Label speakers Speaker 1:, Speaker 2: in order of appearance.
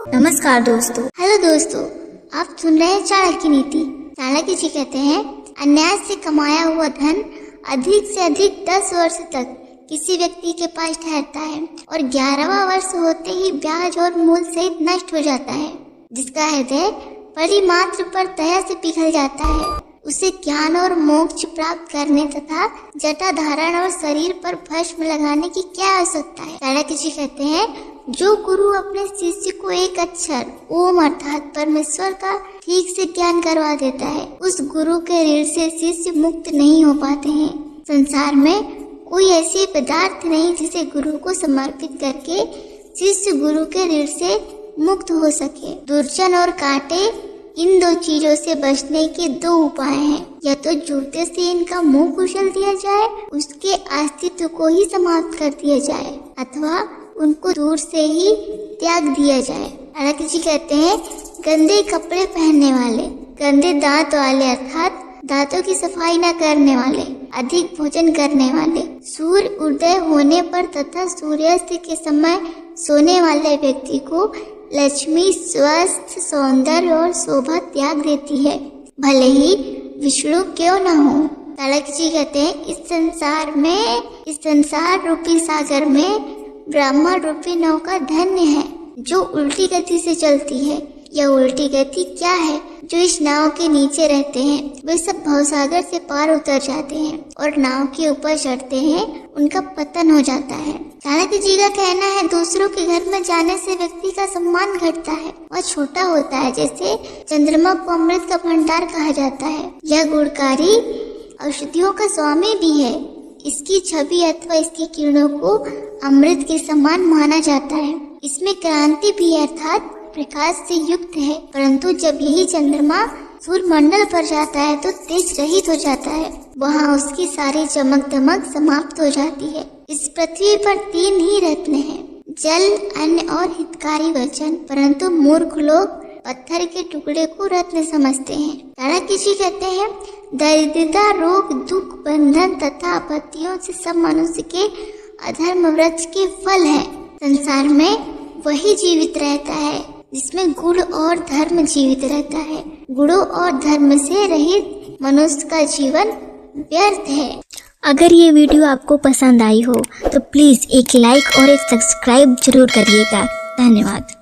Speaker 1: नमस्कार दोस्तों।
Speaker 2: हेलो दोस्तों, आप सुन रहे हैं चाणक्य नीति। चाणक्य जी कहते हैं, अन्याय से कमाया हुआ धन अधिक से अधिक 10 वर्ष तक किसी व्यक्ति के पास ठहरता है और 11वां वर्ष होते ही ब्याज और मूल सहित नष्ट हो जाता है। जिसका हृदय परिमात्र पर दया से पिघल जाता है, उसे ज्ञान और मोक्ष प्राप्त करने तथा जटा धारण और शरीर पर भस्म लगाने की क्या आवश्यकता है। चाणक्य जी कहते हैं, जो गुरु अपने शिष्य को एक अक्षर ओम अर्थात परमेश्वर का ठीक से ज्ञान करवा देता है, उस गुरु के ऋण से शिष्य मुक्त नहीं हो पाते हैं। संसार में कोई ऐसी पदार्थ नहीं जिसे गुरु को समर्पित करके शिष्य गुरु के ऋण से मुक्त हो सके। दुर्जन और कांटे, इन दो चीजों से बचने के दो उपाय हैं। या तो जूते से इनका मुंह कुचल दिया जाए, उसके अस्तित्व को ही समाप्त कर दिया जाए, अथवा उनको दूर से ही त्याग दिया जाए। चाणक्य जी कहते हैं, गंदे कपड़े पहनने वाले, गंदे दांत वाले अर्थात दांतों की सफाई न करने वाले, अधिक भोजन करने वाले, सूर्य उदय होने पर तथा सूर्यास्त के समय सोने वाले व्यक्ति को लक्ष्मी स्वास्थ्य, सौंदर्य और शोभा त्याग देती है, भले ही विष्णु क्यों न हो। चाणक्य जी कहते हैं, इस संसार रूपी सागर में ब्राह्मण रूपी नौका धन्य है जो उल्टी गति से चलती है। यह उल्टी गति क्या है? जो इस नाव के नीचे रहते हैं वे सब भवसागर से पार उतर जाते हैं और नाव के ऊपर चढ़ते हैं, उनका पतन हो जाता है। चाणक्य जी का कहना है, दूसरों के घर में जाने से व्यक्ति का सम्मान घटता है, वह छोटा होता है। जैसे चंद्रमा को अमृत का भंडार कहा जाता है। यह गुणकारी औषधियों का स्वामी भी है। इसकी छवि अथवा इसकी किरणों को अमृत के समान माना जाता है। इसमें क्रांति भी अर्थात प्रकाश से युक्त है, परंतु जब यही चंद्रमा सूर्य मंडल पर जाता है तो तेज रहित हो जाता है, वहाँ उसकी सारी चमक दमक समाप्त हो जाती है। इस पृथ्वी पर 3 ही रत्न हैं, जल, अन्न और हितकारी वचन, परंतु मूर्ख लोग पत्थर के टुकड़े को रत्न समझते हैं। चाणक्य जी कहते हैं, दरिद्रता, रोग, दुख, बंधन तथा आपत्तियों से सब मनुष्य के अधर्म वृक्ष के फल है। संसार में वही जीवित रहता है जिसमें गुण और धर्म जीवित रहता है। गुणों और धर्म से रहित मनुष्य का जीवन व्यर्थ है।
Speaker 1: अगर ये वीडियो आपको पसंद आई हो तो प्लीज़ एक लाइक और एक सब्सक्राइब जरूर करिएगा। धन्यवाद।